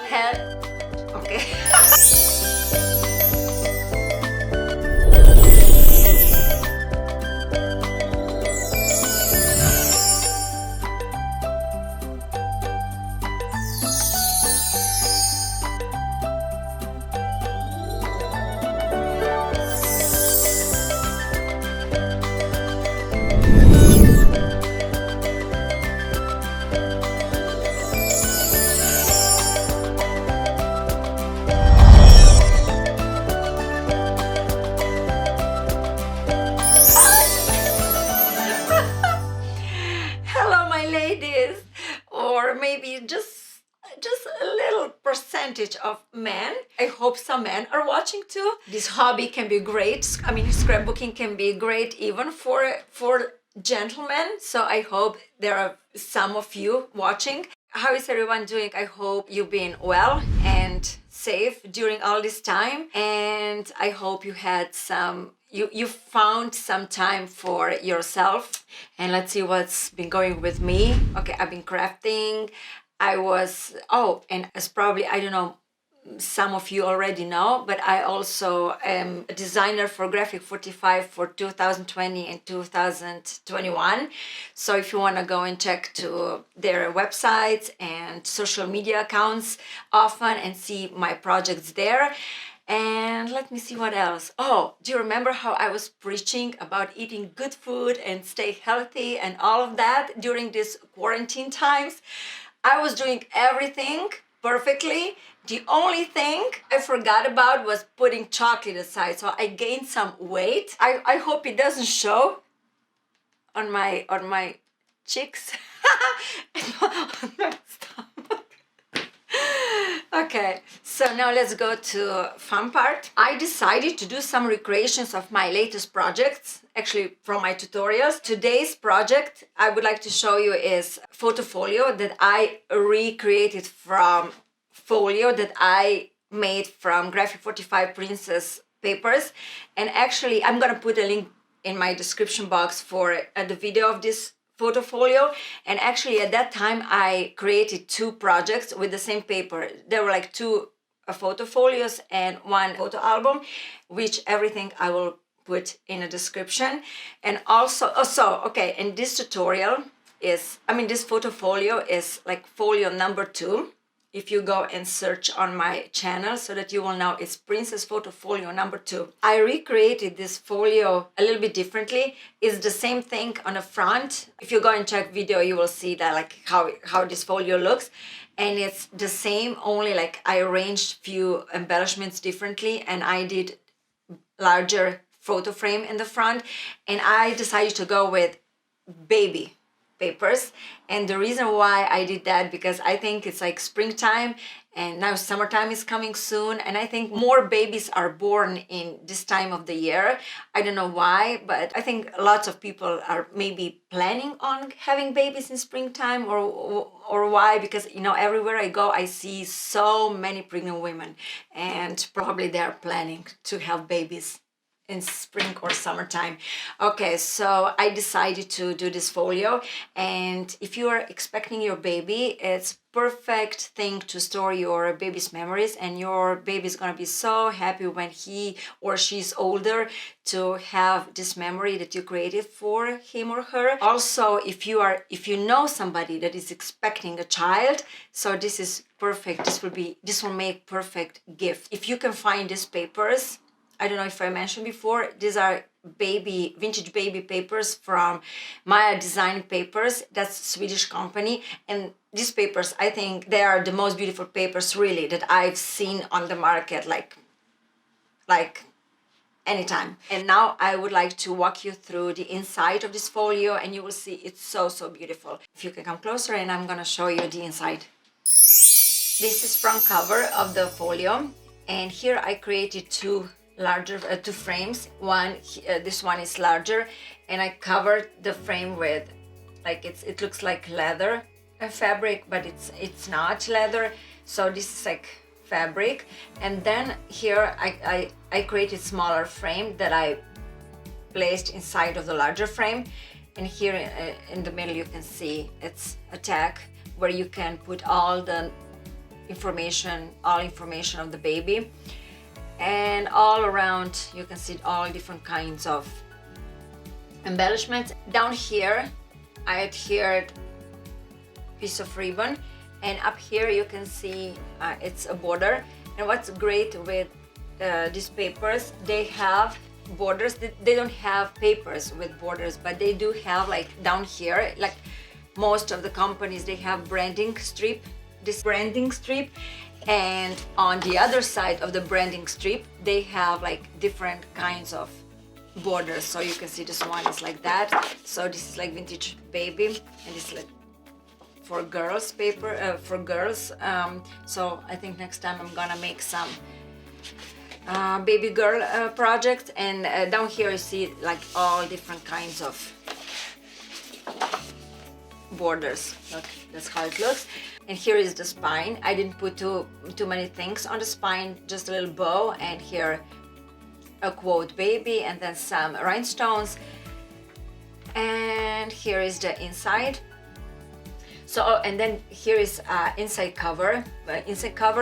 Okay. Hello, my ladies, or maybe just a little percentage of men. I hope some men are watching too. This hobby can be great. I mean, scrapbooking can be great even for gentlemen. So I hope there are some of you watching. How is everyone doing? I hope you've been well and safe during all this time, and I hope you had you found some time for yourself. And let's see what's been going with me. Okay, I've been crafting. And as probably, I don't know, some of you already know, but I also am a designer for Graphic 45 for 2020 and 2021. So if you want to go and check to their websites and social media accounts often and see my projects there. And let me see what else. Oh, do you remember how I was preaching about eating good food and stay healthy and all of that during these quarantine times? I was doing everything perfectly. The only thing I forgot about was putting chocolate aside. So I gained some weight. I hope it doesn't show on my cheeks. On my stomach. Okay, so now let's go to fun part. I decided to do some recreations of my latest projects, actually from my tutorials. Today's project I would like to show you is photo folio that I recreated from folio that I made from Graphic 45 Princess papers. And actually I'm gonna put a link in my description box for the video of this photo folio. And actually at that time I created two projects with the same paper. There were like two photo folios and one photo album, which everything I will put in a description. And also, okay, and this tutorial is, this photo folio is like folio number 2. If you go and search on my channel so that you will know it's Princess Photo Folio number 2. I recreated this folio a little bit differently. It's the same thing on the front. If you go and check video, you will see that like how this folio looks. And it's the same, only like I arranged few embellishments differently, and I did larger photo frame in the front. And I decided to go with baby papers. And the reason why I did that, because I think it's like springtime and now summertime is coming soon, and I think more babies are born in this time of the year. I don't know why, but I think lots of people are maybe planning on having babies in springtime, or why, because everywhere I go I see so many pregnant women, and probably they're planning to have babies in spring or summertime. Okay, so I decided to do this folio, and if you are expecting your baby, it's perfect thing to store your baby's memories, and your baby is gonna be so happy when he or she's older to have this memory that you created for him or her. Also, if you know somebody that is expecting a child, so this is perfect. This will make perfect gift. If you can find these papers, I don't know if I mentioned before, these are vintage baby papers from Maja Design papers. That's a Swedish company. And these papers, I think they are the most beautiful papers really that I've seen on the market, like anytime. And now I would like to walk you through the inside of this folio, and you will see it's so beautiful. If you can come closer, and I'm gonna show you the inside. This is front cover of the folio, and here I created two frames. This one is larger, and I covered the frame with it looks like leather fabric, but it's not leather, so this is like fabric. And then here I created smaller frame that I placed inside of the larger frame, and here in the middle you can see it's a tag where you can put all the information, all information of the baby. And all around you can see all different kinds of embellishments. Down here I adhered piece of ribbon, and up here you can see it's a border. And what's great with these papers, they have borders. They don't have papers with borders, but they do have, like down here, like most of the companies, they have branding strip, this branding strip, and on the other side of the branding strip they have like different kinds of borders. So you can see this one is like that. So this is like vintage baby, and this is like for girls paper, for girls. So I think next time I'm gonna make some baby girl project. And down here you see like all different kinds of borders. Look, that's how it looks. And here is the spine. I didn't put too many things on the spine, just a little bow, and here a quote baby, and then some rhinestones. And here is the inside. So, and then here is inside cover,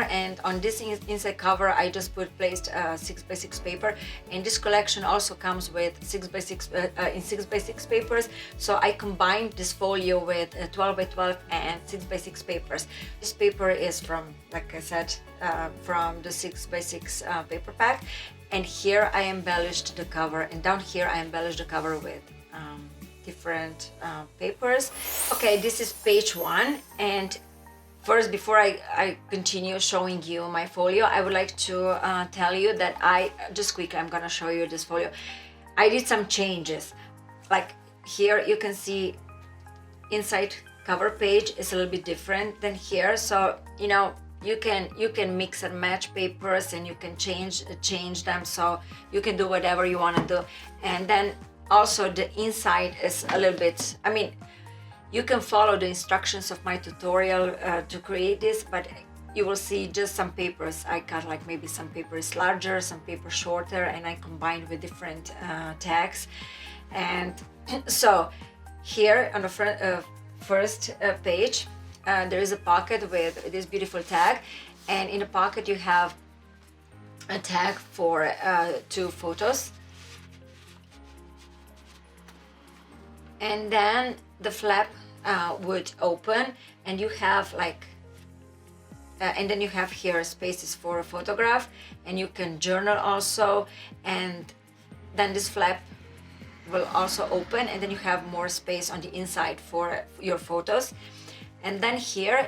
and on this inside cover I just placed 6x6 paper. And this collection also comes with 6x6 in 6x6 papers. So I combined this folio with 12x12 and 6x6 papers. This paper is from, like I said, from the 6x6 paper pack. And here I embellished the cover, and down here I embellished the cover with different papers. Okay, this is page 1, and first, before I continue showing you my folio, I would like to tell you that just quickly, I'm gonna show you this folio. I did some changes. Like here you can see inside cover page is a little bit different than here. So, you know, you can mix and match papers, and you can change them, so you can do whatever you want to do. And then also the inside is a little bit, I mean, you can follow the instructions of my tutorial to create this, but you will see just some papers. I cut like maybe some paper is larger, some paper shorter, and I combined with different tags. And so here on the first page, there is a pocket with this beautiful tag, and in the pocket you have a tag for 2 photos. And then the flap would open, and you have like and then you have here spaces for a photograph, and you can journal also. And then this flap will also open, and then you have more space on the inside for your photos. And then here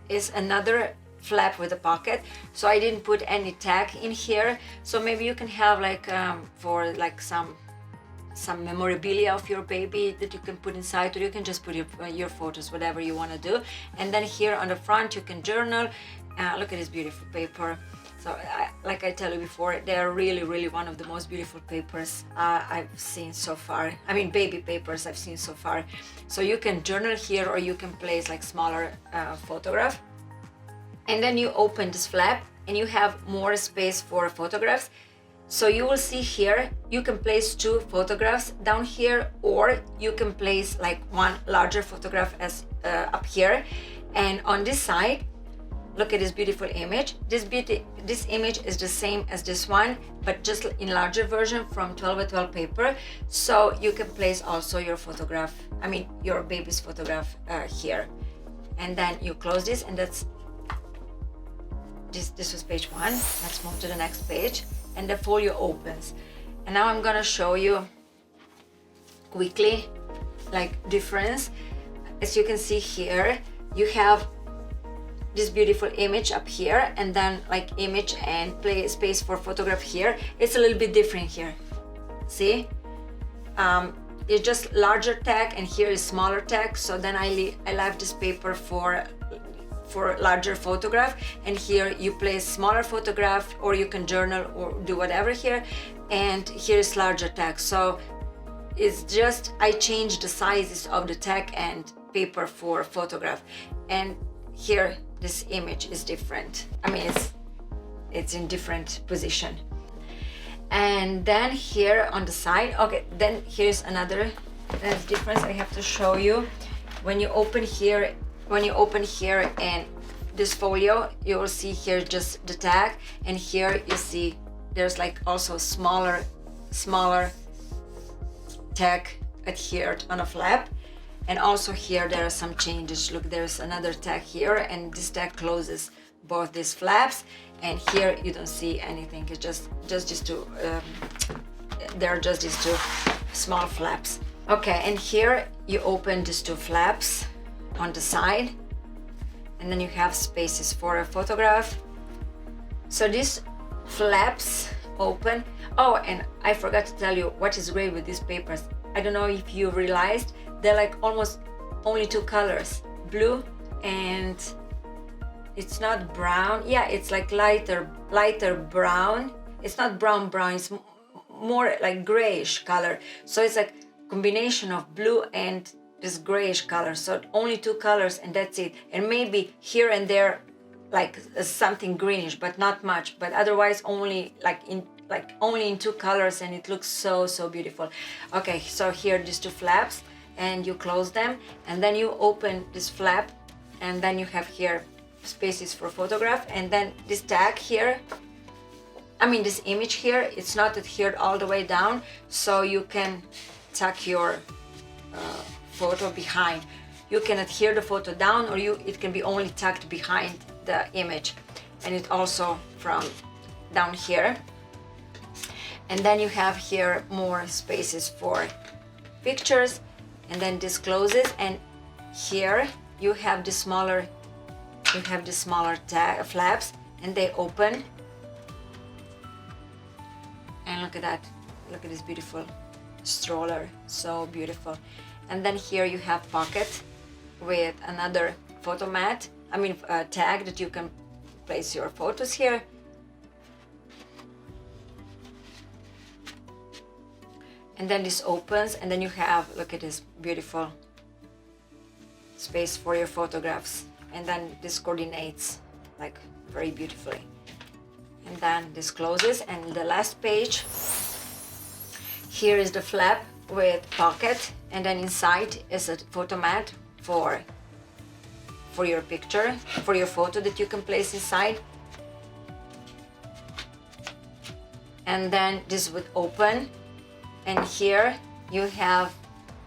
is another flap with a pocket. So I didn't put any tag in here, so maybe you can have like for like some memorabilia of your baby that you can put inside, or you can just put your photos, whatever you want to do. And then here on the front you can journal. Look at this beautiful paper. So like I tell you before, they are really one of the most beautiful papers I've seen so far. I mean, baby papers I've seen so far. So you can journal here, or you can place like smaller photograph. And then you open this flap, and you have more space for photographs. So you will see here, you can place 2 photographs down here, or you can place like one larger photograph as up here. And on this side, look at this beautiful image. This image is the same as this one, but just in larger version from 12x12 paper. So you can place also your photograph, I mean your baby's photograph here. And then you close this, and that's this was page 1. Let's move to the next page. And the folio opens, and now I'm gonna show you quickly like difference. As you can see here, you have this beautiful image up here, and then like image and space for photograph here. It's a little bit different here. See, it's just larger tag, and here is smaller tag. So then I left this paper for larger photograph, and here you place smaller photograph, or you can journal or do whatever here. And here is larger tag. So it's just I changed the sizes of the tag and paper for photograph. And here this image is different. I mean, it's in different position. And then here on the side, okay, then here's another difference I have to show you. When you open here, and this folio, you will see here just the tag, and here you see there's like also smaller tag adhered on a flap. And also here there are some changes. Look, there's another tag here, and this tag closes both these flaps, and here you don't see anything. It's just two there are just these two small flaps. Okay, and here you open these two flaps on the side, and then you have spaces for a photograph. So these flaps open. Oh, and I forgot to tell you what is great with these papers. I don't know if you realized they're like almost only two colors, blue and it's not brown. Yeah, it's like lighter brown. It's not brown, it's more like grayish color. So it's like combination of blue and this grayish color. So only two colors, and that's it. And maybe here and there like something greenish, but not much. But otherwise only in two colors, and it looks so beautiful. Okay, so here these two flaps, and you close them, and then you open this flap, and then you have here spaces for photograph. And then this tag here, I mean this image here, it's not adhered all the way down, so you can tuck your photo behind. You can adhere the photo down, or it can be only tucked behind the image, and it also from down here. And then you have here more spaces for pictures, and then this closes, and here you have the smaller tag flaps, and they open. And look at that, look at this beautiful stroller, so beautiful. And then here you have pocket with another photo mat, tag that you can place your photos here. And then this opens, and then you have, look at this beautiful space for your photographs. And then this coordinates like very beautifully. And then this closes, and the last page, here is the flap with pocket, and then inside is a photo mat for your picture, for your photo that you can place inside. And then this would open, and here you have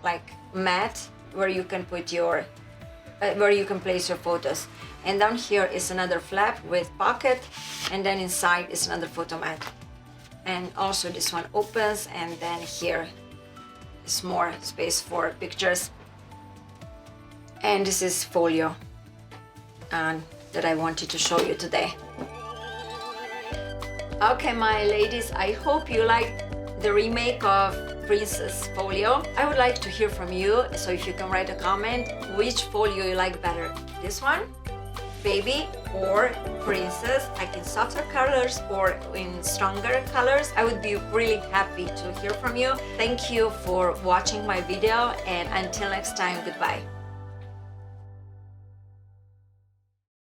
like mat where you can put your where you can place your photos. And down here is another flap with pocket, and then inside is another photo mat. And also this one opens, and then here is more space for pictures. And this is folio that I wanted to show you today. Okay, my ladies, I hope you liked the remake of Princess Folio. I would like to hear from you, so if you can write a comment which folio you like better, this one, Baby, or Princess, like in softer colors or in stronger colors. I would be really happy to hear from you. Thank you for watching my video, and until next time, goodbye.